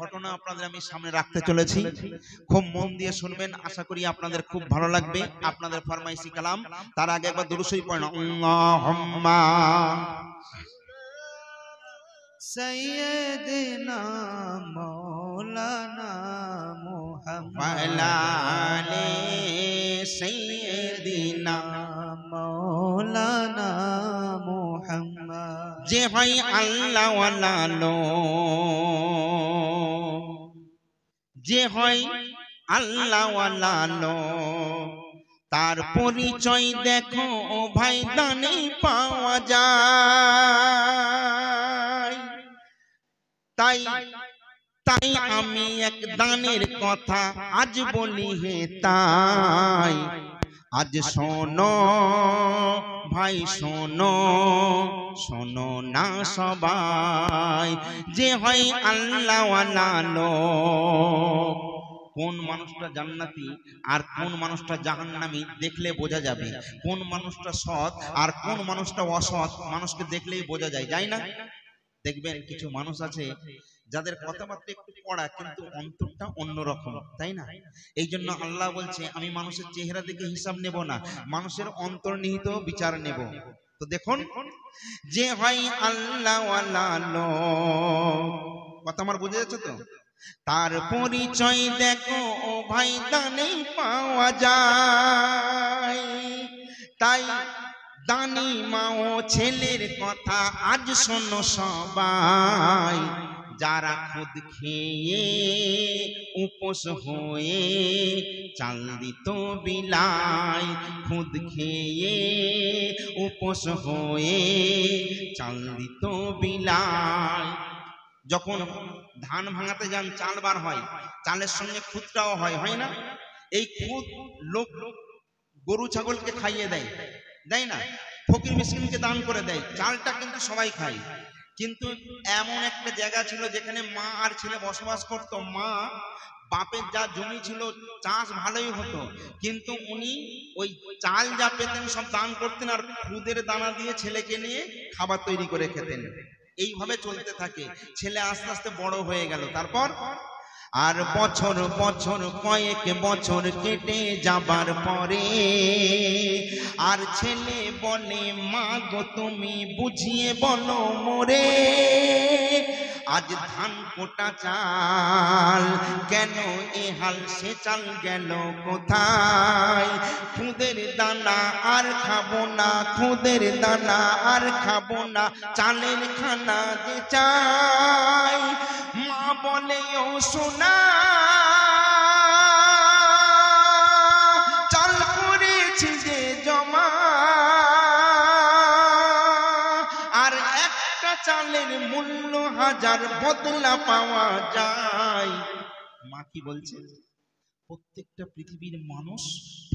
ঘটনা আপনাদের আমি সামনে রাখতে চলেছি, খুব মন দিয়ে শুনবেন, আশা করি আপনাদের খুব ভালো লাগবে। আপনাদের ফরমাইশি কালাম। তার আগে একবার দুরূদ শরীফ পড়েন, আল্লাহুম্মা सैयदना मौलाना मुहम्मद वाले सैयदना मौलाना मुहम्मद। जे হয় আল্লাহ ওয়ালা লোক, যে হয় আল্লাহ ওয়ালা লোক, তার পরিচয় দেখো ও ভাই দানে পাওয়া যায়। তাই তাই আমি এক দানের কথা আজ বলি হে তাই, আজ শোনো ভাই শোনো, শোনো না সবাই, যে হয় আল্লাহ ওয়ালা লোক। কোন মানুষটা জান্নাতি আর কোন মানুষটা জাহান্নামী দেখলে বোঝা যাবে, কোন মানুষটা সৎ আর কোন মানুষটা অসৎ মানুষকে দেখলেই বোঝা যায়, যাই না? দেখবেন কিছু মানুষ আছে যাদের কথাবার্তা একটু পড়া কিন্তু অন্তরটা অন্যরকম, তাই না? এই জন্য আল্লাহ বলছে আমি মানুষের চেহারা দেখে হিসাব নেব না, মানুষের অন্তর্নিহিত বিচার নেব। তো দেখুন, যে হয় আল্লাহ ওয়ালা লোক, কথা আমার বুঝে যাচ্ছে তো? তার পরিচয় দেখো ও ভাই দানে পাওয়া যায়। তাই দানি মা ও ছেলের কথা আজ শোনো সবাই, যারা খুদ খেয়ে উপোস হয়ে চাল দিত বিলাই, খুদ খেয়ে উপোস হয়ে চাল দিত বিলাই। যখন ধান ভাঙাতে যান চাল বার হয়, চালের সঙ্গে খুদটাও হয়, হয় না? এই খুদ লোক গরু ছাগলকে খাইয়ে দেয়, দেয় না? ফকির মিসকিনকে দান করে দেয়, চালটা কিন্তু সবাই খায়। কিন্তু এমন একটা জায়গা ছিল যেখানে মা আর ছেলে বসবাস করত। মা বাপের যা জমি ছিল চাষ ভালোই হতো, কিন্তু উনি ওই চাল যা পেতেন সব দান করতেন আর খুদের দানা দিয়ে ছেলেকে নিয়ে খাবার তৈরি করে খেতেন। এইভাবে চলতে থাকে। ছেলে আস্তে আস্তে বড় হয়ে গেল, তারপর আর বছর বছর কয়েক বছর কেটে যাবার পরে আর ছেলে বলে মা গো তুমি বুঝিয়ে বলো মোরে, আজ ধান কোটা চাল কেন এ হাল, সে চাল গেল কোথায়? খুদের দানা আর খাবো না, খুদের দানা আর খাবো না, চালের খানা যে চাই। মা বলে ও সোনা চাল করেছি যে জমা, আর একটা চালের মূল্য হাজার বদলা পাওয়া যায়। মা কি বলছে? প্রত্যেকটা পৃথিবীর মানুষ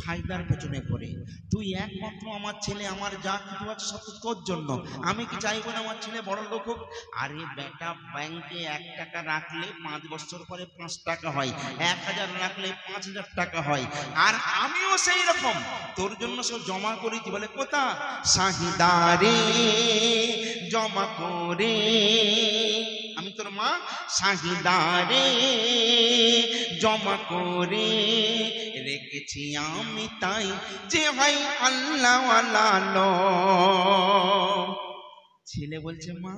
ফায়দার পেছনে পড়ে, তুই একমাত্র আমার ছেলে, আমার যা কিছু আছে সব তোর জন্য, আমি কি চাইবো না আমার ছেলে বড় লোক হোক? আরে বেটা, ব্যাংকে 1 টাকা রাখলে 5 বছর পরে 5 টাকা হয়, 1000 রাখলে 5000 টাকা হয়, আর আমিও সেই রকম তোর জন্য সব জমা করেছি। বলে কোথা? শাহিদারে জমা করে, আমি তোর মা শাহিদারে জমা করে রেখেছি আমি, তাই যে ভাই আল্লাহ ওয়ালা লোক। ছেলে বলছে মা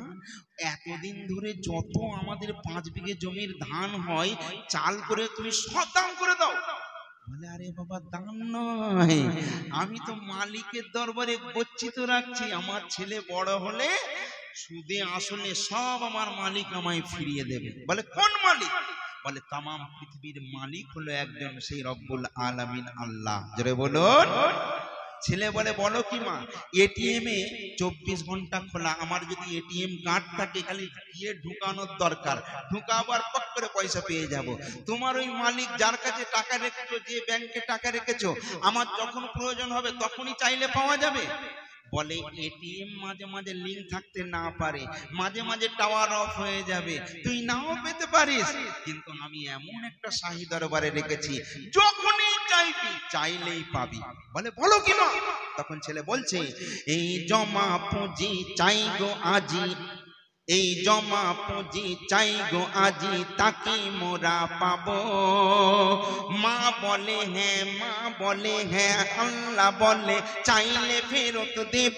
এতদিন ধরে যত আমাদের 5 বিঘে জমির ধান হয় চাল করে তুমি সব দান করে দাও। বলে আরে বাবা দান নয়, আমি তো মালিকের দরবারে গচ্ছিত রাখছি, আমার ছেলে বড় হলে সুদে আসলে সব আমার মালিক আমায় ফিরিয়ে দেবে। বলে কোন মালিক? বলে তামাম পৃথিবীর মালিক হলো একজন, সেই রব্বুল আলামিন আল্লাহ। জোরে বলুন। ছেলে বলে বলো কি মা? এটিএম এ 24 ঘন্টা খোলা, আমার যদি এটিএম কার্ড থাকে খালি গিয়ে ঢুকানোর দরকার, ঢুকাবার পর করে পয়সা পেয়ে যাব। তোমার ওই মালিক যার কাছে টাকা রেখেছো, যে ব্যাংকে টাকা রেখেছো, আমার যখন প্রয়োজন হবে তখনই চাইলে পাওয়া যাবে। বলে এটিএম মাঝে মাঝে লিংক থাকতে না পারে, মাঝে মাঝে টাওয়ার অফ হয়ে যাবে, তুই নাও পেতে পারিস, কিন্তু আমি এমন একটা শাহী দরবারে রেখেছি যখনই চাইবি চাইলেই পাবি। বলে বলো কি মা? তখন ছেলে বলছে এই জমা পুঁজি চাই গো আজি, এই জমা পুঁজি চাই গো আজি তাকে মোরা পাবো। মা বলে হ্যাঁ, আল্লাহ বলে চাইলে ফেরত দেব।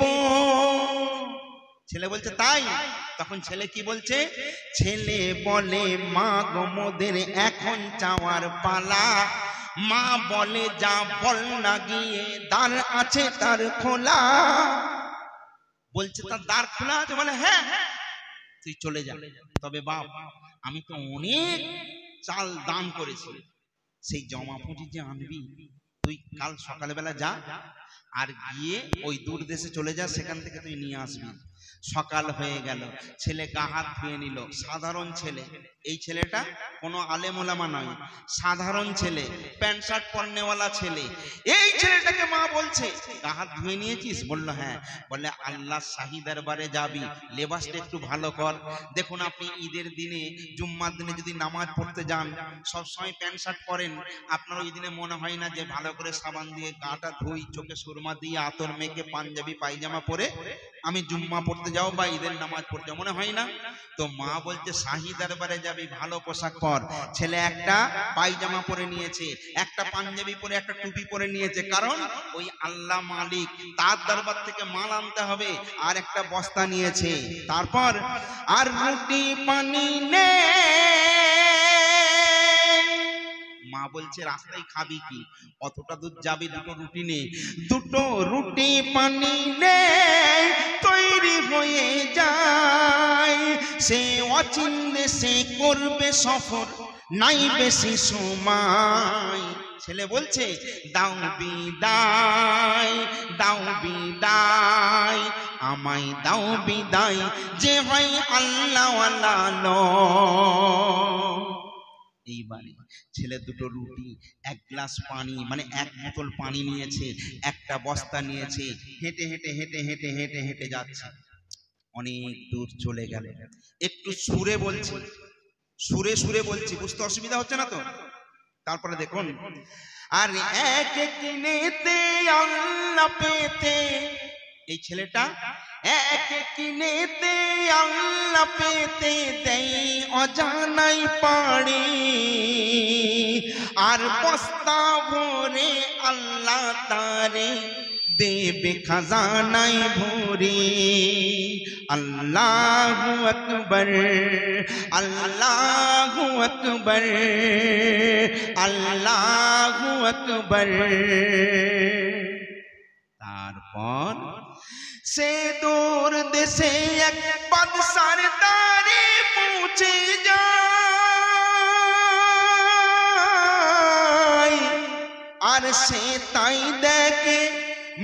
ছেলে বলছে তাই? তখন ছেলে কি বলছে? ছেলে বলে মা গো মোদের এখন চাওয়ার পালা। মা বলে যা বল না গিয়ে দ্বার আছে তার খোলা। বলছে তার দ্বার খোলা আছে? বলে হ্যাঁ, তুই চলে যা। তবে বাপ, আমি তো অনেক চাল দান করেছি, সেই জমা পুঁজি যে আনবি তুই কাল সকালবেলা যা, আর গিয়ে ওই দূর দেশে চলে যা, সেখান থেকে তুই নিয়ে আসবি। সকাল হয়ে গেল, ছেলে গা হাত ধুয়ে নিল। সাধারণ ছেলে, এই ছেলেটা কোনো আলেম ওলামা নয়, সাধারণ ছেলে, প্যান্ট শার্ট পরনেওয়ালা ছেলে। এই ছেলেটাকে মা বলছে গা হাত ধুয়ে নিয়েছিস? বলল হ্যাঁ। বলে আল্লাহ শাহী দরবারে যাবি, লেবাসটা একটু ভালো কর। দেখুন আপনি ঈদের দিনে, জুম্মার দিনে যদি নামাজ পড়তে যান, সবসময় প্যান্ট শার্ট পরেন, আপনার ওই দিনে মনে হয় না যে ভালো করে সাবান দিয়ে গাটা ধুই, চোখে সুরমা দিয়ে আতর মেখে পাঞ্জাবি পায়জামা পরে আমি জুম্মা পড়তে যাও বা ঈদের নামাজ পড়তে যাও, মনে হয় না? তো মা বলছে শাহী দরবারে যাবি, ভালো পোশাক পর। ছেলে একটা পায়জামা পরে নিয়েছে, একটা পাঞ্জাবি পরে, একটা টুপি পরে নিয়েছে, কারণ ওই আল্লাহ মালিক, তার দরবার থেকে মাল আনতে হবে। আর একটা বস্তা নিয়েছে। তারপর আর রুটি পানি নে। মা বলছে রাস্তায় খাবি কি, অতটা দূর যাবি, দুটো রুটি নে। দুটো রুটি পানি নে, তৈরি হয়ে যায়। সে অচিন দেশে করবে সফর, নাই বেশি সময়। ছেলে বলছে দাও বিদায়, দাও বিদায়, আমায় দাও বিদায়, যে হয় আল্লাহ ওয়ালা লয়। এইবারে ছেলে দুটো রুটি, এক গ্লাস পানি, মানে এক বোতল পানি নিয়েছে, একটা বস্তা নিয়েছে। হেঁটে হেঁটে হেঁটে হেঁটে হেঁটে হেঁটে যাচ্ছে। অনেক দূর চলে গেল। একটু সুরে বলছি, সুরে সুরে বলছি, বুঝতে অসুবিধা হচ্ছে না তো? তারপরে দেখুন, আর এক কিনেতে আল্লাহ পেতে, এই ছেলেটা এক কিনেতে আল্লাহ পেতে দেয় অজানাই পাড়ি। আর বস্তা ভরে আল্লাহ তারে দেবে খাজানাই ভরে। আল্লাহু আকবার, আল্লাহু আকবার, আল্লাহু আকবার। তারপর সে দূর দেশে এক বাদশার দ্বারে পৌঁছে যায়। আর সে তাই দেখে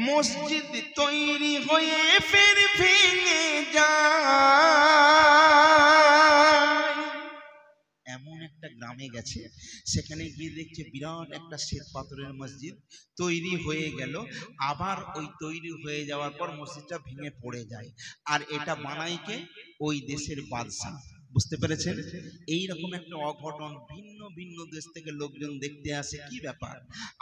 মসজিদ তৈরি হয়ে ফের ভেঙে যায়। এমন একটা গ্রামে গেছে, সেখানে গিয়ে দেখছে বিরাট একটা শ্বেত পাথরের মসজিদ তৈরি হয়ে গেল। আবার ওই তৈরি হয়ে যাওয়ার পর মসজিদটা ভেঙে পড়ে যায়। আর এটা বানায় কে? ওই দেশের বাদশা। বুঝতে পেরেছেন? এইরকম একটা অঘটন ভিন্ন ভিন্ন দেশ থেকে লোকজন দেখতে আসে। কি ব্যাপার?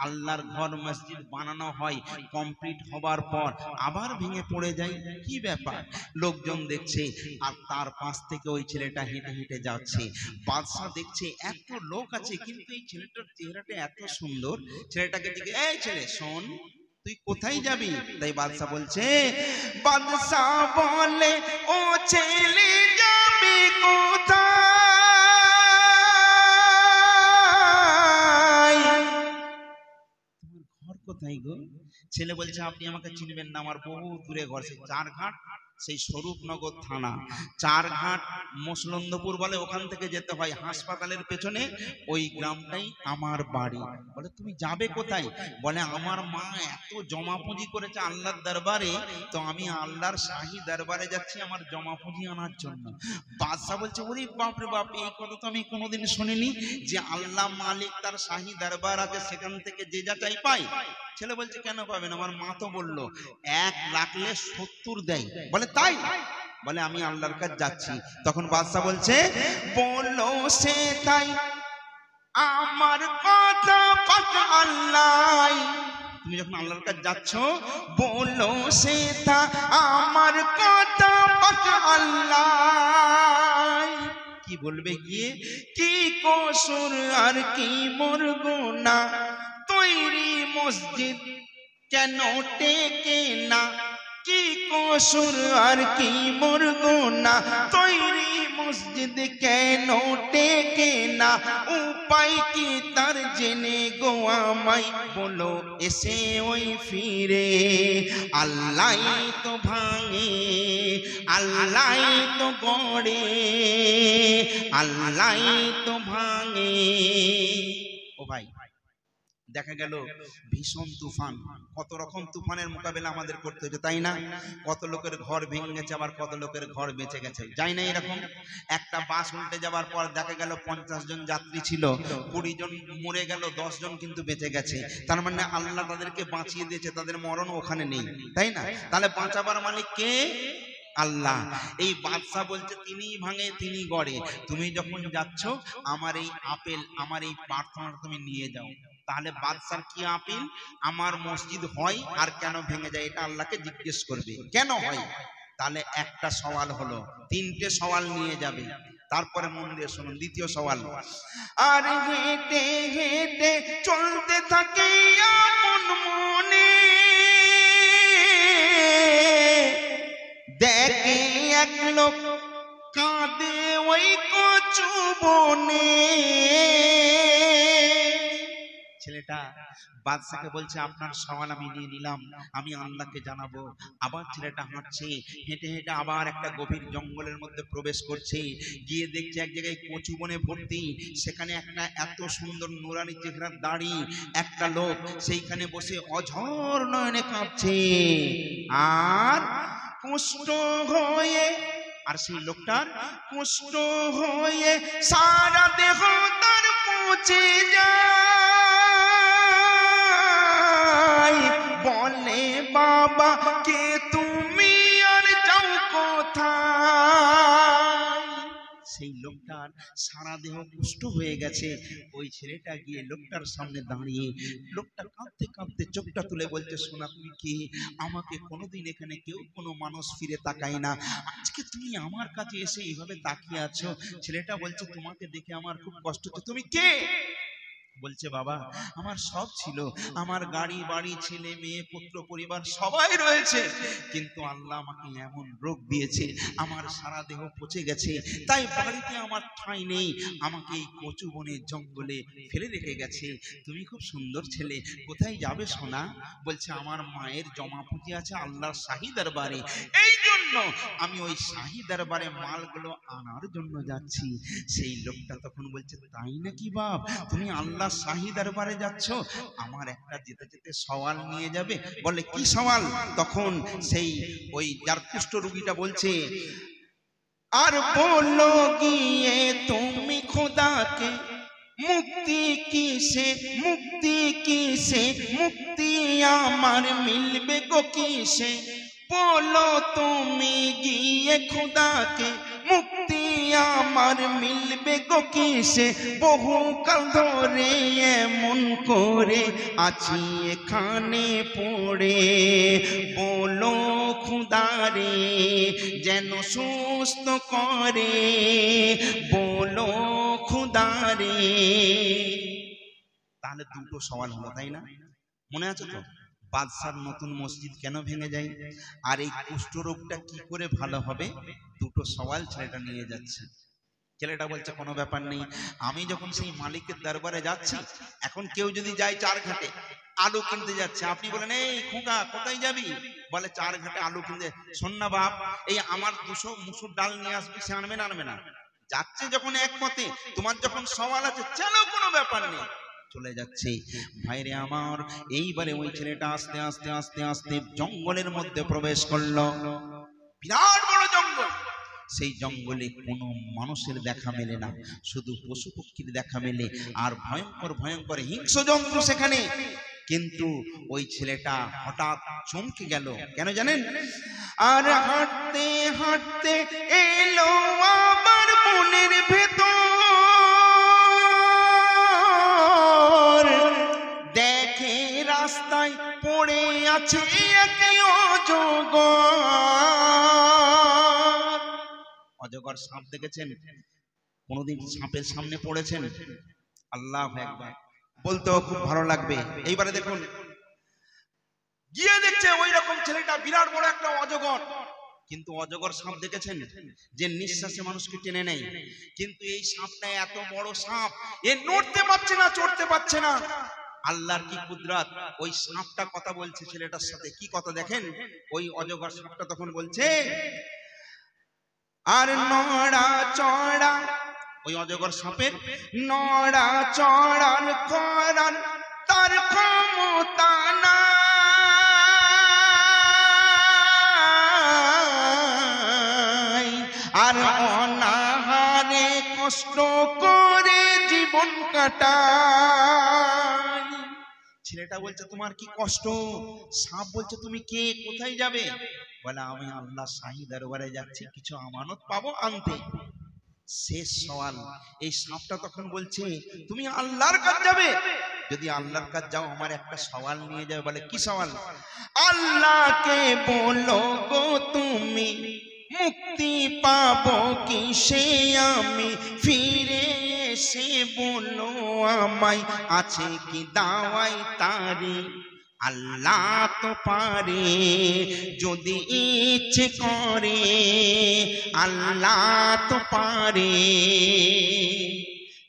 আল্লাহর ঘর মসজিদ বানানো হয়, কমপ্লিট হবার পর আবার ভেঙে পড়ে যায়। কি ব্যাপার? লোকজন দেখছে। আর তার পাশ থেকে ওই ছেলেটা হেঁটে হেঁটে যাচ্ছে। বাদশা দেখছে এত লোক আছে, কিন্তু এই ছেলেটার চেহারাটা এত সুন্দর। ছেলেটাকে দিকে, এই ছেলে শোন, তুই কোথায় যাবি? তাই বাদশা বলছে, বাদশা বলে ও ছেলে যাবে কোথায়? তোমার ঘর কোথায় গো? ছেলে বলছে আপনি আমাকে চিনবেন না, আমার বহু দূরে ঘর, সেই চারঘাট, সেই স্বরূপনগর থানা, চারঘাট মসলন্দপুর বলে, ওখান থেকে যেতে হয় হাসপাতালের পেছনে, ওই গ্রামটাই আমার বাড়ি। বলে তুমি যাবে কোথায়? বলে আমার মা এত জমা পুঁজি করেছে আল্লাহর দরবারে, তো আমি আল্লাহর শাহী দরবারে যাচ্ছি আমার জমা পুঁজি আনার জন্য। বাদশা বলছে ওরে বাপরে বাপ, এই কথা তো আমি কোনোদিন শুনিনি, যে আল্লাহ মালিক তার শাহী দরবার আছে, সেখান থেকে যে যা চাই পাই। ছেলে বলছে কেন পাবেন? আমার মা তো বললো 1 রাখলে 70 দেয়। বলে তাই? বলে আমি আল্লাহর কাছে যাচ্ছি। তখন বাদশা বলছে বলো সে তাই, আমার কথা কথা আল্লাহ, তুমি যখন আল্লাহর কাছে যাচ্ছ, বলো সেটা আমার কথা আল্লাহ। কি বলবে গিয়ে? কি কসুর আর কি মোর গুনাহ, তৈরি মসজিদ কেন টেকে না? কি কসুর আর কি মোর গুনাহ, তৈরি মসজিদ কেন টেকে না? উপায় কি তার জেনে গো আমায় বলো এসে ওই ফিরে। আল্লাহ তো ভাঙে, আল্লাহ তো গড়ে, আল্লাহ তো ভাঙে। ও ভাই, দেখা গেল ভীষণ তুফান, কত রকম তুফানের মোকাবেলা আমাদের করতে হচ্ছে, তাই না? কত লোকের ঘর ভেঙে গেছে, আবার কত লোকের ঘর বেঁচে গেছে, যাই না? এরকম একটা বাস উল্টে যাওয়ার পর দেখা গেল 50 জন যাত্রী ছিল, 20 জন মরে গেল, 10 জন কিন্তু বেঁচে গেছে। তার মানে আল্লাহ তাদেরকে বাঁচিয়ে দিয়েছে, তাদের মরণ ওখানে নেই, তাই না? তাহলে বাঁচাবার মালিক কে? আল্লাহ। এই বাদশা বলছে তিনিই ভাঙে, তিনি গড়ে। তুমি যখন যাচ্ছ, আমার এই আপেল, আমার এই প্রার্থনাটা তুমি নিয়ে যাও। তাহলে বাদশার কি আপিল? আমার মসজিদ হয় আর কেন ভেঙে যায়, এটা আল্লাহকে জিজ্ঞেস করবে কেন হয়। তাহলে একটা সওয়াল হলো, 3টে সওয়াল নিয়ে যাবে। তারপরে মন দিয়ে শুনুন দ্বিতীয় সওয়াল। আর হেঁটে হেঁটে চলতে থাকে আপন মনে, দেখে এক লোক কাঁদে ওই কচু বনে। ছেলেটা বাদশাকে বলছে আপনার সওয়াল আমি নিয়ে নিলাম, আমি আল্লাহকে জানাবো। আবার ছেলেটা হাঁটছে, হেঁটে হেঁটে আবার একটা গভীর জঙ্গলের মধ্যে প্রবেশ করছে। গিয়ে দেখছে এক জায়গায় কচু বনে ভর্তি, সেখানে একটা এত সুন্দর নুরানি চেহারার দাড়ি একটা লোক সেইখানে বসে অঝর নয়নে কাঁদছে আর কুষ্ঠ হয়ে, আর সেই লোকটার কুষ্ঠ হয়ে সারা দেহ তার পচে যায়। বলে বাবা কে তুমি আর যাও কোথায়? সেই লোকটার সারা দেহ কুষ্ঠ হয়ে গেছে। ওই ছেলেটা গিয়ে লোকটার সামনে দাঁড়িয়ে, লোকটা কাঁদতে কাঁদতে চোখটা তুলে বলছে শোনা তুমি কি? আমাকে কোনোদিন এখানে কেউ কোনো মানুষ ফিরে তাকায় না, আজকে তুমি আমার কাছে এসে এইভাবে তাকিয়ে আছো। ছেলেটা বলছে তোমাকে দেখে আমার খুব কষ্ট হচ্ছে, তুমি কে? বলছে বাবা আমার সব ছিল, আমার গাড়ি বাড়ি ছেলে মেয়ে পুত্র পরিবার সবাই রয়েছে, কিন্তু আল্লাহ আমাকে এমন রোগ দিয়েছে আমার সারা দেহ পচে গেছে, তাই বাড়িতে আমার ঠাঁই নেই, আমাকে এই কচু বনে জঙ্গলে ফেলে রেখে গেছে। তুমি খুব সুন্দর ছেলে, কোথায় যাবে সোনা? বলছে আমার মায়ের জমা পুঁজি আছে আল্লাহর শাহী দরবারে, এই জন্য আমি ওই শাহী দরবারে মালগুলো আনার জন্য যাচ্ছি। সেই লোকটা তখন বলছে তাই নাকি বাপ, তুমি আল্লাহ শাহী দরবারে যাচ্ছ, আমার একটা যেতে যেতে সওয়াল নিয়ে যাবে? বলে কি সওয়াল? তখন সেই ওই যার কুষ্ঠ রোগীটা বলছে আর বলো গিয়ে তুমি খোদাকে মুক্তি কিসে, মুক্তি কিসে, মুক্তি আমার মিলবে গো কিসে? বলো তুমি গিয়ে খোদাকে মুক্তি আমার মিলবে গো কিসে? বহুকাল ধরে এমন করে আছি এখানে পড়ে, বলো খুদারে যেন সুস্থ করে, বলো খুদারে। তাহলে দুটো সওয়াল হলো, তাই না? মনে আছে তো? বাদশার নতুন মসজিদ কেন ভেঙে যায় আর এই কুষ্ঠ রোগটা কি করে ভালো হবে? দুটো সওয়াল ছেলেটা নিয়ে যাচ্ছে। ছেলেটা বলছে কোনো ব্যাপার নেই, আমি যখন সেই মালিকের দরবারে যাচ্ছি, এখন কেউ যদি যায় চার ঘাটে আলু কিনতে যাচ্ছে, আপনি বলেন এই খোকা কোথায় যাবি? বলে চার ঘাটে আলু কিনতে। শোন না বাপ, এই আমার 200 মুসুর ডাল নিয়ে আসবি, সে আনবে না আনবে না? যাচ্ছে যখন এক পথে, তোমার যখন সওয়াল আছে চলো কোনো ব্যাপার নেই, চলে যাচ্ছে। ভাইরে আমার, এইবারে ওই ছেলেটা আস্তে আস্তে আস্তে আস্তে জঙ্গলের মধ্যে প্রবেশ করলো। বিরাট বড় জঙ্গল, সেই জঙ্গলে কোনো মানুষের দেখা মেলে না, শুধু পশু পক্ষীর দেখা মেলে, আর ভয়ঙ্কর ভয়ঙ্কর হিংস্র জন্তু সেখানে। কিন্তু ওই ছেলেটা হঠাৎ চমকে গেল, কেন জানেন? আর হাঁটতে হাঁটতে এলো আবার মনের ভেতর, দেখে রাস্তায় পড়ে আছে একই অজগর। অজগর সাপ দেখেছেন? কোনদিন সাপের সামনে পড়েছেন? আল্লাহু আকবার, বলতেও খুব ভালো লাগবে। এইবারে দেখুন, গিয়ে দেখছে ওই রকম ছেলেটা বিরাট বড় একটা অজগর। কিন্তু অজগর সাপ দেখেছেন যে নিঃশ্বাসে মানুষকে টেনে নেয়, কিন্তু এই সাপটা এত বড় সাপ, এ নড়তে পারছে না, চড়তে পারছে না। আল্লাহর কি কুদরত, ওই সাপটা কথা বলছে ছেলেটার সাথে। কি কথা দেখেন, ওই অজগর সাপটা তখন বলছে, আর নড়া চড়া, ওই অজগর সাপের নড়া চড়ার করার তার ক্ষমতা না, আর অনাহারে কষ্ট করে জীবন কাটায়। ছেলেটা বলছে তোমার কি কষ্ট? সাপ বলছে তুমি কে, কোথায় যাবে? বলে আমি আল্লাহ শাহী দরবারে যাচ্ছি, কিছু আমানত পাবো আনতে। শেষ সওয়াল। এই সাপটা তখন বলছে তুমি আল্লাহর কাছে যাবে? যদি আল্লাহর কাছে যাও আমার একটা সওয়াল নিয়ে যাবে। বলে কি সওয়াল? আল্লাহকে বলো গো তুমি মুক্তি পাবো কিসে আমি, ফিরে এসে বলো আমায় আছে কি দাওয়াই তারি। আল্লাহ তো পারে যদি ইচ্ছে করে, আল্লাহ তো পারে।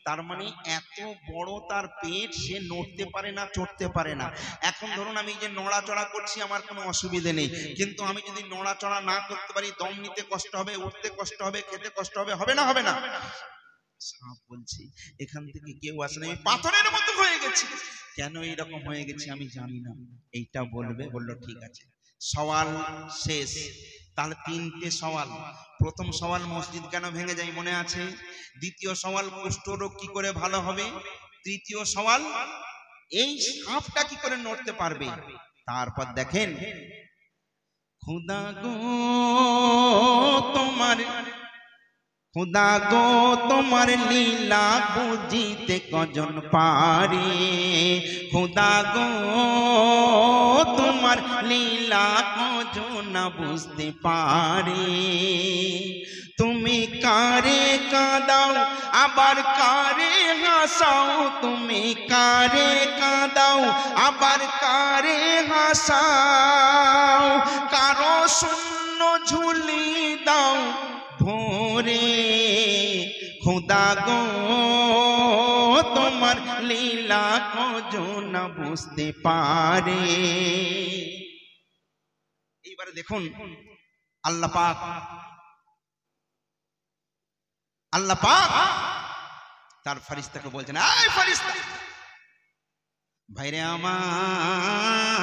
তার মানে এত বড় তার পেট, সে নড়তে পারে না, চড়তে পারে না। এখন ধরুন আমি যে নড়াচড়া করছি আমার কোনো অসুবিধে নেই, কিন্তু আমি যদি নড়াচড়া না করতে পারি, দম নিতে কষ্ট হবে, উঠতে কষ্ট হবে, খেতে কষ্ট হবে, হবে না? হবে না? সাপ বলছি এখান থেকে কেউ আসে না, আমি পাথরের মতো হয়ে গেছি। কেন এইরকম হয়ে গেছি আমি জানি না, এইটা বলবে। বললো ঠিক আছে, সওয়াল শেষ। তাহলে তিনটে সওয়াল। প্রথম সওয়াল মসজিদ কেন ভেঙে যায় মনে আছে? দ্বিতীয় সওয়াল কুষ্ঠরোগ কি করে ভালো হবে? তৃতীয় সওয়াল এই সাপটা কি করে নড়তে পারবে? তারপর দেখেন, খোদা গো তোমার, খোদা গো তোমার লীলা বুঝিতে কজন পারে, খোদা গো তোমার লীলা কজন বুঝতে পারে। তুমি কারে কাঁদাও আবার কারে হাসাও, তুমি কারে কাঁদাও আবার কারে হাসাও, কারো শূন্য ঝুলি দাও ভোরে, খোদা গো তোমার লীলা কজন বুঝতে পারে। এইবারে দেখুন আল্লাহ পাক, আল্লাহ পাক তার ফেরেশতাকে বলছেন, এই ফেরেশতা ভাইরে আমার,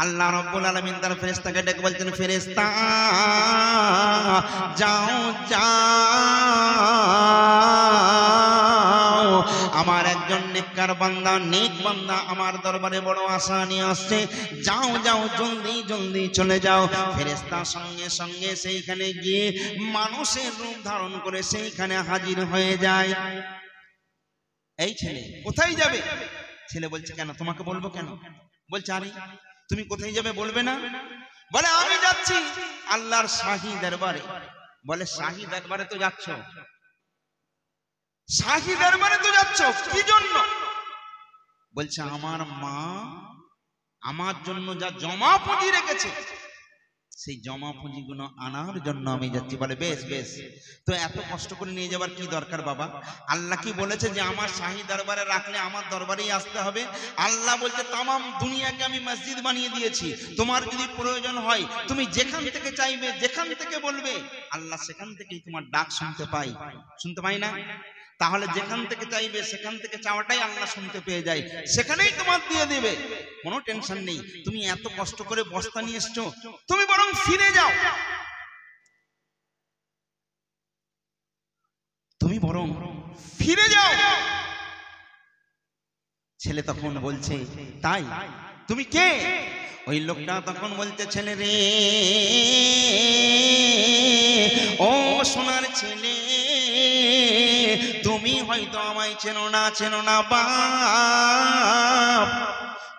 আল্লাহ রাব্বুল আলামিন তার ফেরেশতাকে ডেকে বলছেন, ফেরেশতা যাও যাও, আমার একজন নেককার বান্দা, নেক বান্দা আমার দরবারে বড় আশা নিয়ে আসছে, যাও যাও জলদি জলদি চলে যাও। ফেরেশতা সঙ্গে সঙ্গে সেইখানে গিয়ে মানুষের রূপ ধারণ করে সেইখানে হাজির হয়ে যায়। এই ছেলে কোথায় যাবে? ছেলে বলছে কেন, তোমাকে বলবো কেন? বলছে আরে তুমি কোথায় যাবে বলবে না? বলে আমি যাচ্ছি আল্লাহর শাহী দরবারে। বলে শাহী দরবারে তো যাচ্ছ, শাহী দরবারে তো যাচ্ছ কি জন্য? বলছে আমার মা আমার জন্য যা জমা পুঁজি রেখেছে, সেই জমা পুঁজিগুলো আনার জন্য আমি যাচ্ছি। বলে বেশ বেশ, তো এত কষ্ট করে নিয়ে যাবার কি দরকার বাবা? আল্লাহ কি বলেছে যে আমার শাহী দরবারে রাখলে আমার দরবারেই আসতে হবে? আল্লাহ বলছে তামাম দুনিয়াকে আমি মসজিদ বানিয়ে দিয়েছি, তোমার যদি প্রয়োজন হয় তুমি যেখান থেকে চাইবে, যেখান থেকে বলবে, আল্লাহ সেখান থেকেই তোমার ডাক শুনতে পাই। শুনতে পাই না? তাহলে যেখান থেকে চাইবে সেখান থেকে চাওয়াটাই আল্লাহ শুনতে পেয়ে যায়, সেখানেই তোমার দিয়ে দেবে, কোনো টেনশন নেই। তুমি এত কষ্ট করে বস্তা নিয়ে এসছো, তুমি বরং ফিরে যাও, তুমি বরং ফিরে যাও। ছেলে তখন বলছে তাই? তুমি কে? ওই লোকটা তখন বলছে, ছেলে রে, ও সোনার ছেলে, তুমি হয়তো আমায় চেনো না, চেনো না বাপ,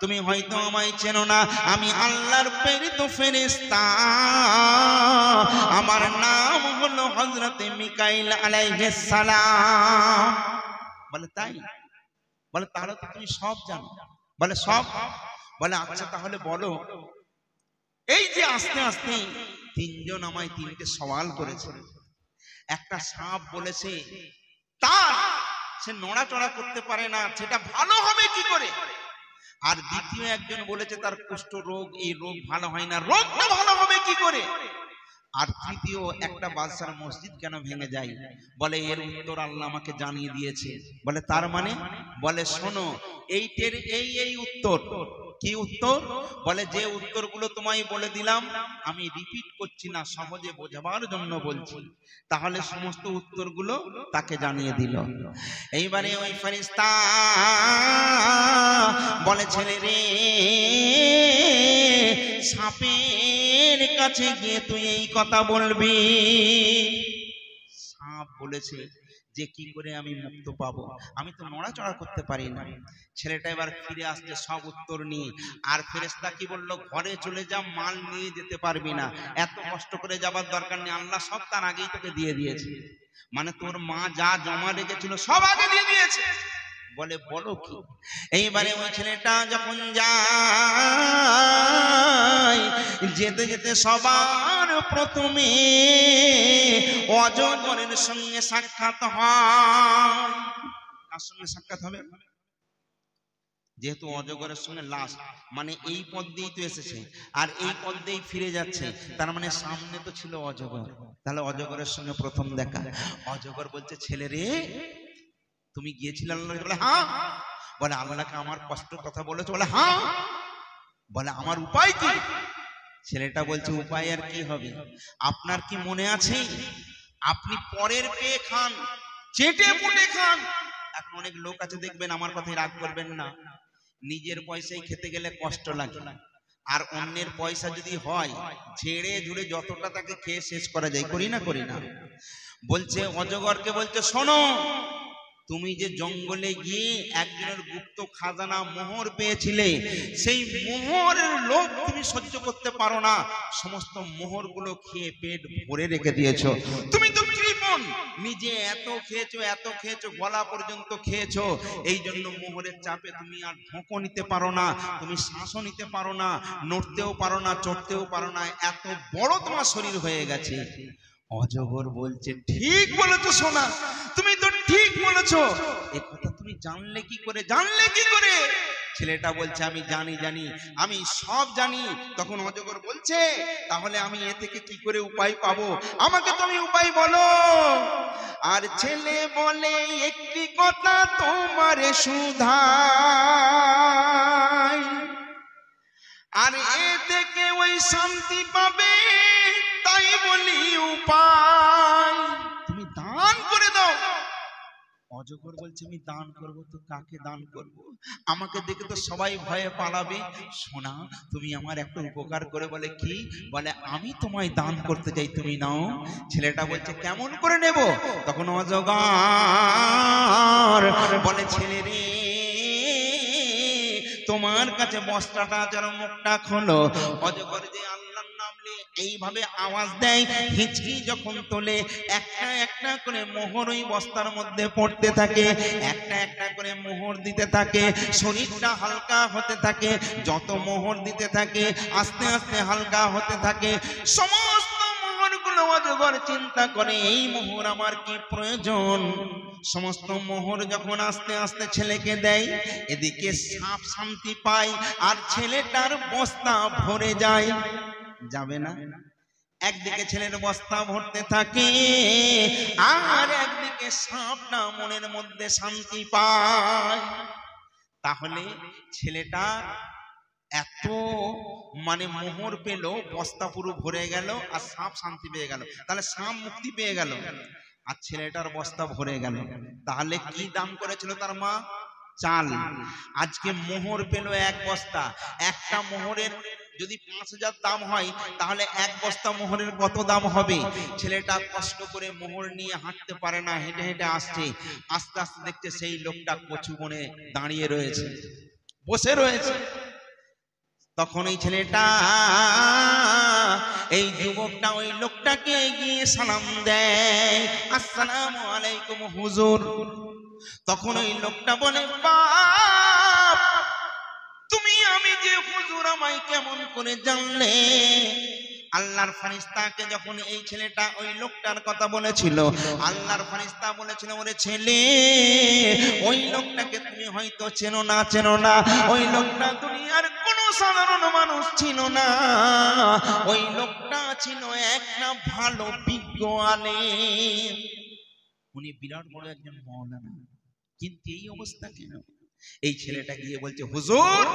তুমি হয়তো আমায় চেনো না, আমি আল্লাহর প্রেরিত ফেরেশতা, আমার নাম হলো হযরতে মিকাইল আলাইহিস সালাম। বলে তাই? বলে তাহলে তো তুমি সব জানো। বলে সব? বলে আচ্ছা তাহলে বলো, এই যে আস্তে আস্তে তিনজন আমায় তিনটে সওয়াল করেছে। একটা সাপ বলেছে তার সে নড়াচড়া করতে পারে না, সেটা ভালো হবে কি করে? আর দ্বিতীয় একজন বলেছে তার কুষ্ঠ রোগ, এই রোগ ভালো হয় না, রোগটা ভালো হবে কি করে? আর তৃতীয় একটা বাদশার মসজিদ কেন ভেঙে যায়? বলে এর উত্তর আল্লাহ আমাকে জানিয়ে দিয়েছে। বলে তার মানে? বলে শোনো, এইটের এই উত্তর। কি উত্তর? বলে যে উত্তরগুলো তোমায় বলে দিলাম আমি রিপিট করছি না, সহজে বোঝাবার জন্য বলছি। তাহলে সমস্ত উত্তরগুলো তাকে জানিয়ে দিল। এইবারে ওই ফেরেশতা বলে ছেলে রে, সাপের কাছে গিয়ে তুই এই কথা বলবি। সাপ বলেছে যে কি করে আমি মুক্ত পাবো, আমি তো নড়াচড়া করতে পারি না। ছেলেটা এবার ফিরে আসছে সব উত্তর নিয়ে। আর ফেরেশতা কি বললো, ঘরে চলে যা, মাল নিয়ে যেতে পারবি না, এত কষ্ট করে যাবার দরকার নেই, আল্লাহ সব তার আগেই তোকে দিয়ে দিয়েছে। মানে তোর মা যা জমা রেখেছিল সব আগে দিয়ে দিয়েছে। বলে বলো কি? এইবারে ওই ছেলেটা যখন যায়, যেতে যেতে সবার প্রথমে অজগরের সঙ্গে সাক্ষাৎ হয়। কার সঙ্গে সাক্ষাৎ হবে? যেহেতু অজগরের সঙ্গে লাশ, মানে এই পথ দিয়েই তো এসেছে আর এই পথ দিয়েই ফিরে যাচ্ছে, তার মানে সামনে তো ছিল অজগর। তাহলে অজগরের সঙ্গে প্রথম দেখা। অজগর বলছে ছেলে রে, তুমি গিয়েছিলে আল্লাহ? বলে হ্যাঁ। বলে আল্লাহকে আমার কষ্টের কথা বলেছো? বলে হ্যাঁ। বলে আমার উপায় কি? ছেলেটা বলছে উপায় আর কি হবে, আপনার কি মনে আছে আপনি পরের পেয়ে খান, চেটে পুটে খান। এখন অনেক লোক আছে দেখবেন, আমার কথাই রাগ করবেন না, নিজের পয়সায় খেতে গেলে কষ্ট লাগে, আর অন্যের পয়সা যদি হয় ঝেড়ে ঝুড়ে যতটা তাকে খেয়ে শেষ করা যায়, করি না? করি না? বলছে অজগরকে, বলছে শোনো, তুমি যে জঙ্গলে গিয়ে একজনের গুপ্ত খাজানা মোহর পেয়েছিলে, সেই মোহরের লোভ তুমি সহ্য করতে পারো না, সমস্ত মোহর গুলো খেয়ে পেট ভরে রেখে দিয়েছো। তুমি তো কৃপণ, নিজে এত খেয়েছো, গলা পর্যন্ত খেয়েছো, এই জন্য মোহরের চাপে তুমি আর ঢোকো নিতে পারো না, তুমি শ্বাসও নিতে পারো না, নড়তেও পারো না, চড়তেও পারো না, এত বড় তোমার শরীর হয়ে গেছে। অজগর বলছে ঠিক বলেছো সোনা, তুমি তো ঠিক বলেছো, এ কথা তুমি জানলে কি করে? ছেলেটা বলছে আমি জানি, আমি সব জানি। তখন অজগর বলছে তাহলে আমি এ থেকে কি করে উপায় পাবো, আমাকে তুমি উপায় বলো। আর ছেলে বলে একটি কথা তোমারে শুধাই, আর এ থেকে ওই শান্তি পাবে, তাই বলি উপায় তুমি দান করে দাও। অজগর বলছে আমি দান করব তো কাকে দান করব, আমাকে দেখে তো সবাই ভয়ে পালাবে। সোনা তুমি আমার একটা উপকার করে। বলে কি? বলে আমি তোমায় দান করতে চাই, তুমি নাও। ছেলেটা বলছে কেমন করে নেব? তখন অজগর বলে ছেলে রে, তোমার কাছে বস্ত্রটা যেন মুখটা খোলো। অজগর যে আল্লাহর নাম নিয়ে এইভাবে আওয়াজ দেয়, হিচকি যখন তোলে, একটা একটা করে মোহর ওই বস্তার মধ্যে পড়তে থাকে, একটা একটা করে মোহর দিতে থাকে, শরীরটা হালকা হতে থাকে, যত মোহর দিতে থাকে আস্তে আস্তে হালকা হতে থাকে। সমস্ত মোহরগুলো অজগর চিন্তা করে এই মোহর আমার কি প্রয়োজন। সমস্ত মোহর যখন আস্তে আস্তে ছেলেকে দেয়, এদিকে সাপ শান্তি পায় আর ছেলেটার বস্তা ভরে যায়। যাবে না? একদিকে ছেলের বস্তা ভরতে থাকে আর একদিকে সাপটা মনের মধ্যে শান্তি পায়। তাহলে ছেলেটা এত মানে মোহর পেল, বস্তা পুরো ভরে গেল আর সাপ শান্তি পেয়ে গেল। তাহলে সাপ মুক্তি পেয়ে গেল আর ছেলেটার বস্তা ভরে গেল। তাহলে কি দাম করেছিল তার মা? চাল। আজকে মোহর পেল এক বস্তা, একটা মোহরের যদি ৫,০০০ দাম হয় তাহলে এক বস্তা মোহরের কত দাম হবে? ছেলেটা কষ্ট করে মোহর নিয়ে হাঁটতে পারে না, হেঁটে হেঁটে আসছে, আস্তে আস্তে দেখছে সেই লোকটা কচু বনে দাঁড়িয়ে রয়েছে, বসে রয়েছে। তখন এই ছেলেটা এই যুবকটা ওই লোকটাকে গিয়ে সালাম দেয়, আসসালামু আলাইকুম হুজুর। তখন ওই লোকটা বলে, বাপ তুমি আমি যে হুজুর আমায় কেমন করে জানলে? আল্লাহর ফেরেশতাকে যখন এই ছেলেটা ওই লোকটার কথা বলেছিল, আল্লাহর ফেরেশতা বলেছিল, ওরে ছেলে ওই লোকটাকে তুমি হয়তো চেনো না, ওই লোকটা দুনিয়ার কোনো সাধারণ মানুষ ছিল না, ওই লোকটা ছিল একটা ভালো বিজ্ঞ আলেম, উনি বিরাট বড় একজন মাওলানা। কিন্তু এই অবস্থা কেন? এই ছেলেটা গিয়ে বলছে, হুজুর।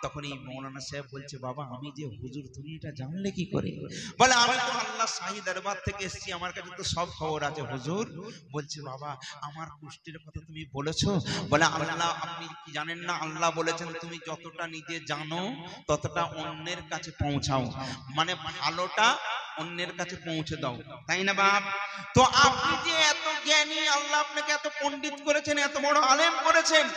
তখন এই মৌলানা সাহেব বলছে, বাবা আমি যে হুজুর তুমি এটা জানলে কি করে? বলে, আমি তো আল্লাহ শাহী দরবার থেকে এসেছি, আমার কাছে তো সব খবর আছে হুজুর। বলছে, বাবা আমার কুষ্টির কথা তুমি বলেছো? বলে, আল্লাহ আপনি কি জানেন না, আল্লাহ বলেছেন তুমি যতটা নিজে জানো ততটা অন্যের কাছে পৌঁছাও, মানে ভালোটা অন্যের কাছে পৌঁছে দাও, তাই না বাপ? তো আপনি যে এত জ্ঞানী, আল্লাহ আপনাকে এত পণ্ডিত করেছেন, এত বড় আলেম করেছেন,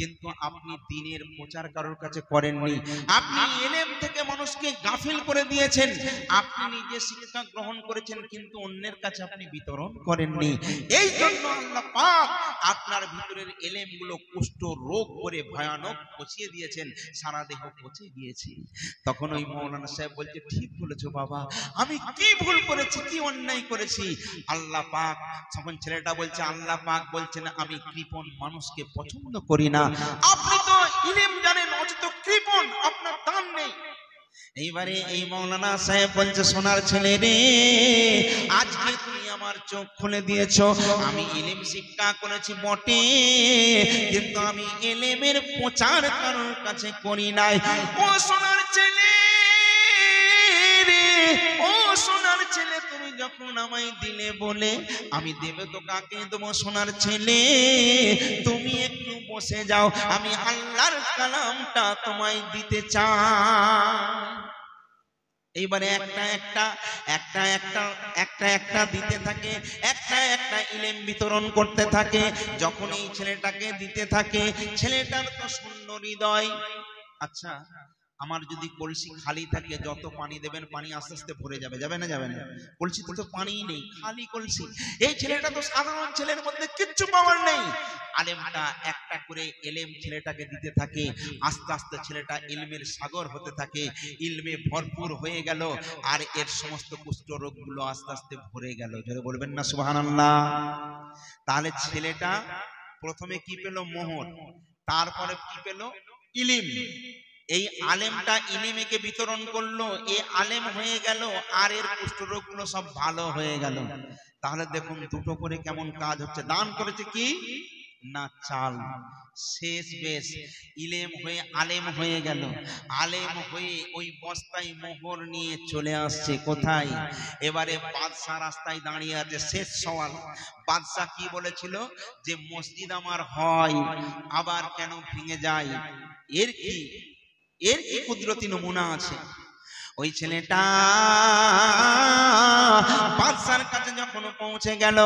কিন্তু আপনি দ্বীনের প্রচার কারোর কাছে করেননি, আপনি ইলম থেকে মানুষকে গাফিল করে দিয়েছেন, আপনি নিজে শিক্ষা গ্রহণ করেছেন কিন্তু অন্যের কাছে আপনি বিতরণ করেননি। এই জন্য আল্লাহ পাক আপনার ভিতরের ইলম গুলো কুষ্ঠ রোগ করে ভয়ানক পচিয়ে দিয়েছেন, সারা দেহ পচে গিয়েছে। তখন ওই মাওলানা সাহেব বলছে, ঠিক বলেছো বাবা, আমি কি ভুল করেছি, কি অন্যায় করেছি? আল্লাহ পাক, তখন ছেলেটা বলছে, আল্লাহ পাক বলছেন আমি কৃপণ মানুষকে পছন্দ করি না। আপনি তো ইলম জানেন, অথচ কৃপণ, আপনার দান নেই। এইবারে এই মাওলানা সাহেব বলছে, সোনার ছেলে রে, আজকে তুমি আমার চোখ খুলে দিয়েছো। আমি ইলম শিক্ষা করেছি বটে, কিন্তু আমি ইলমের প্রচার কারোর কাছে করি নাই। ও সোনার ছেলে রে, ও সোনার ছেলে, তুমি যখন আমায় দিলে বলে আমি দেবে তো কাকে দেবো? সোনার ছেলে তুমি একটু বসে যাও, আমি আল্লাহর কালামটা তোমায় দিতে চাই। এইবারে একটা দিতে থাকে, একটা ইলম বিতরণ করতে থাকে। যখন এই ছেলেটাকে দিতে থাকে, ছেলেটার তো শূন্য হৃদয়। আচ্ছা, আমার যদি কলসি খালি থাকে, যত পানি দেবেন পানি আস্তে আস্তে ভরে যাবে, যাবে না? যাবে না। কলসিতে তো পানিই নেই, খালি কলসি। এই ছেলেটা তো সাধারণ ছেলের মধ্যে কিচ্ছু পাওয়ার নেই। আলেমটা একটা করে ইলম ছেলেটাকে দিতে থাকে, আস্তে আস্তে ছেলেটা ইলমের সাগর হতে থাকে, ইলমে ভরপুর হয়ে গেল, আর এর সমস্ত কুষ্ঠ রোগগুলো আস্তে আস্তে ভরে গেল। জোরে বলবেন না সুবহানাল্লাহ? তাহলে ছেলেটা প্রথমে কি পেল? মোহর। তারপরে কি পেল? ইলম। এই আলেমটা ইলমেকে বিতরণ করলো, এ আলেম হয়ে গেল, আর এর কুষ্ঠরোগগুলো সব ভালো হয়ে গেল। তাহলে দেখুন দুটো করে কেমন কাজ হচ্ছে। দান করেছে কি না? চাল। শেষ বেশ ইলম হয়ে আলেম হয়ে গেল, আলেম হয়ে ওই বস্তায় মোহর নিয়ে চলে আসছে কোথায়? এবারে বাদশা রাস্তায় দাঁড়িয়ে আছে। শেষ সওয়াল, বাদশা কি বলেছিল? যে মসজিদ আমার হয়, আবার কেন ভেঙে যায়? এর কি কুদরতি নমুনা আছে? ওই ছেলেটা বাদশার কাছে যখন পৌঁছে গেল,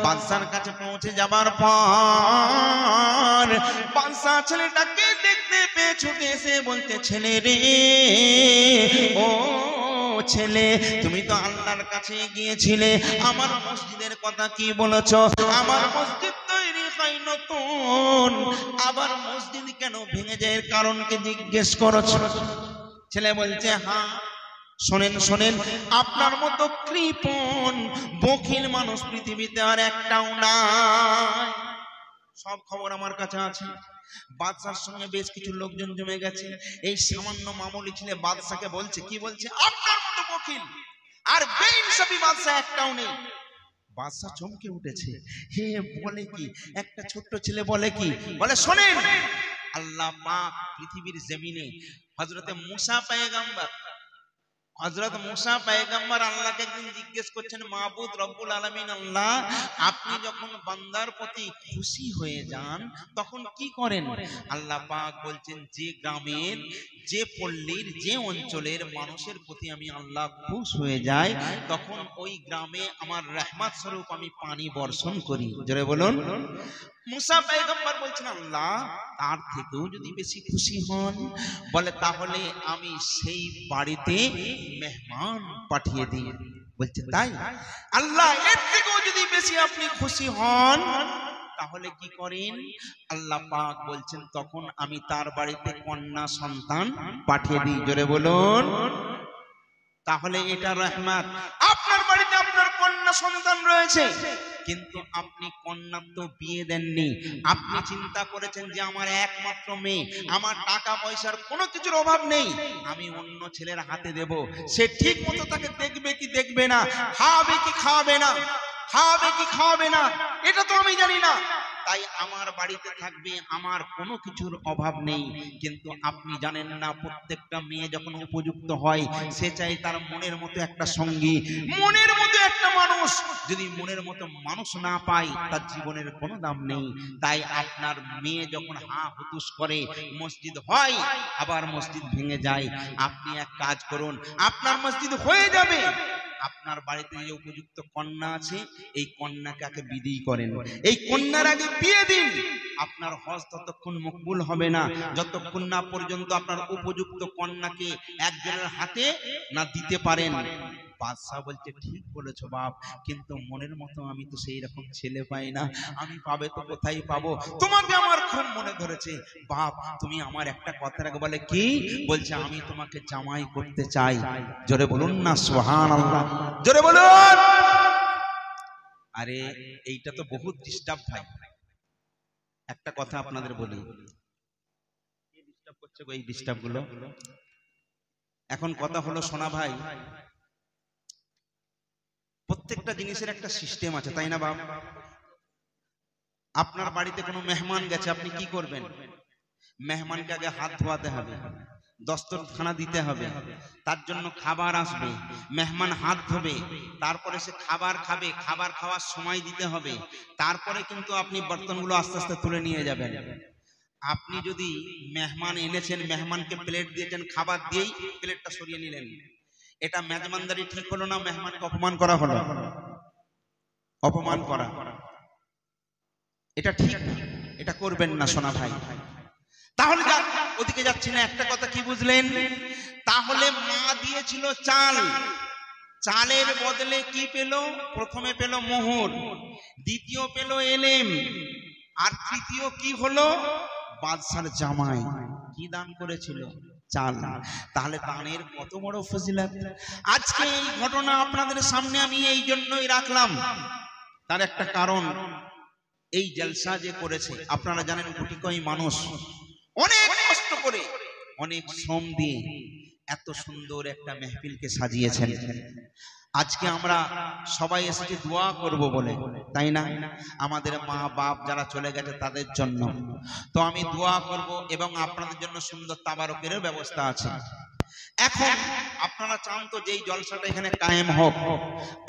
বাদশার কাছে পৌঁছে যাবার পর বাদশা ছেলেটাকে দেখতে পেয়ে ছুটে এসে বলতে, ছেলে রে, ও ছেলে, তুমি তো আল্লাহর কাছে গিয়েছিলে, আমার মসজিদের কথা কি বলেছ? আমার মসজিদ তৈরি হয় নতুন, আবার মসজিদ কেন ভেঙে যায় এর কারণকে জিজ্ঞেস করছ? ছেলে বলছে, হ্যাঁ। শোনেন, আপনার মতো কৃপণ বখিল মানুষ পৃথিবীতে আর একটাও নাই। সব খবর আমার কাছে আছে। বাদশার সঙ্গে বেশ কিছু লোকজন জমে গেছে। এই সামান্য মামুলি ছেলে বাদশাকে বলছে, কি বলছে? আপনার মতো বখিল আর বেইনসাফি বাদশা একটাও নেই। বাদশা চমকে উঠেছে। হে, বলে কি? একটা ছোট্ট ছেলে বলে কি? বলে, শোনেন, আল্লাহ পাক পৃথিবীর জমিনে হযরতে মুসা পয়গম্বর আল্লাহকে একদিন জিজ্ঞেস করছেন, মাবুদ রব্বুল আলামিন আল্লাহ, আপনি যখন বান্দার প্রতি খুশি হয়ে যান তখন কি করেন? আল্লাহ পাক বলছেন, যে গ্রামের, যে পল্লীর, যে অঞ্চলের মানুষের প্রতি আমি আল্লাহ খুশ হয়ে যাই, তখন ওই গ্রামে আমার রহমত স্বরূপ আমি পানি বর্ষণ করি। জোরে বলুন। মুসা পয়গম্বর বলছেন আল্লাহ তার থেকেও যদি বেশি খুশি হন বলে তাহলে আমি সেই বাড়িতে মেহমান পাঠিয়ে দিই। বলছে তাই? আল্লাহ এর থেকেও যদি বেশি আপনি খুশি হন তাহলে কি করেন? আল্লাহ পাক বলছেন তখন আমি তার বাড়িতে কন্যা সন্তান পাঠিয়ে দিই। জোরে বলুন। তাহলে এটা রহমত। আপনার বাড়িতে আপনার কন্যা সন্তান রয়েছে, কিন্তু আপনি কন্যার তো বিয়ে দেননি। আপনি চিন্তা করেছেন যে আমার একমাত্র মেয়ে, আমার টাকা পয়সার কোনো কিছুর অভাব নেই, আমি অন্য ছেলের হাতে দেব। সে ঠিক মতো তাকে দেখবে কি দেখবে না, খাওয়াবে কি খাওয়াবে না, খাওয়াবে কি খাওয়াবে না, এটা তো আমি জানি না। তাই আমার বাড়িতে থাকবে, আমার কোনো কিছুর অভাব নেই। কিন্তু আপনি জানেন না, প্রত্যেকটা মেয়ে যখন উপযুক্ত হয় সে চাই তার মনের মতো একটা সঙ্গী, মনের মতো একটা মানুষ। যদি মনের মতো মানুষ না পায় তার জীবনের কোনো দাম নেই। তাই আপনার মেয়ে যখন হা হুতুস করে, মসজিদ হয় আবার মসজিদ ভেঙে যায়, আপনি এক কাজ করুন, আপনার মসজিদ হয়ে যাবে, আপনার বাড়িতে যে উপযুক্ত কন্যা আছে এই কন্যাকে আগে বিদায় করেন, এই কন্যার আগে বিয়ে দিন। আপনার হজ ততক্ষণ মকবুল হবে না যতক্ষণ না পর্যন্ত আপনার উপযুক্ত কন্যাকে একজনের হাতে না দিতে পারেন। বাদশাহ বলছে ঠিক বলেছো বাপ, কিন্তু মনের মতো আমি তো সেই রকম ছেলে পাই না, আমি পাবে তো কোথায় পাবো? তোমাকে আমার খুব মনে ধরেছে বাপ, তুমি আমার একটা কথা রাখো। বলে কি? বলছে আমি তোমাকে জামাই করতে চাই। জোরে বলুন না সুবহানাল্লাহ, জোরে বলুন। আরে এইটা তো বহুত ডিস্টার্ব ভাই। একটা কথা আপনাদের বলি, কি ডিস্টার্ব করছে গো এই ডিস্টার্ব গুলো? এখন কথা হলো সোনা ভাই, প্রত্যেকটা জিনিসের একটা সিস্টেম আছে, তাই না বাপ? আপনার বাড়িতে কোনো মেহমান গেছে, আপনি কি করবেন? মেহমানকে আগে হাত ধোয়াতে হবে, দস্তরখানা দিতে হবে, তার জন্য খাবার আসবে, মেহমান হাত ধোবে, তারপরে সে খাবার খাবে, খাবার খাওয়ার সময় দিতে হবে, তারপরে কিন্তু আপনি বর্তনগুলো আস্তে আস্তে তুলে নিয়ে যাবেন। আপনি যদি মেহমান এনেছেন, মেহমানকে প্লেট দিয়েছেন, খাবার দিয়েই প্লেটটা সরিয়ে নিলেন, এটা মেজবানদারি ঠিক হলো না? মেহমানকে অপমান করা হলো, অপমান করা, এটা ঠিক না, এটা করবেন না সোনা ভাই। তাহলে ওদিকে যাচ্ছি না, একটা কথা কি বুঝলেন? তাহলে মা দিয়েছিল চাল, চালের বদলে কি পেল? প্রথমে পেল মোহর, দ্বিতীয় পেল এলেম, আর তৃতীয় কি হলো? বাদশার জামাই। কি দান করেছিল? চাল। তাহলে দানের কত বড় ফজিলত! আজকে এই ঘটনা আপনাদের সামনে আমি এই জন্যই রাখলাম, তার একটা কারণ, এই জলসা যে করেছে আপনারা জানেন কোটি কোটি মানুষ অনেক কষ্ট করে, অনেক শ্রম দিয়ে এত সুন্দর একটা মেহফিলকে সাজিয়েছেন। আজকে আমরা সবাই এসেছি দোয়া করব বলে, তাই না? আমাদের মা বাপ যারা চলে গেছে তাদের জন্য তো আমি দোয়া করব, এবং আপনাদের জন্য সুন্দর তাবারকেরও ব্যবস্থা আছে। এখন আপনারা চান তো যে এই জলসাটা এখানে কায়েম হোক,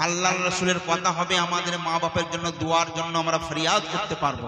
আল্লাহর রাসূলের কথা হবে, আমাদের মা বাপের জন্য দোয়ার জন্য আমরা ফরিয়াদ করতে পারবো।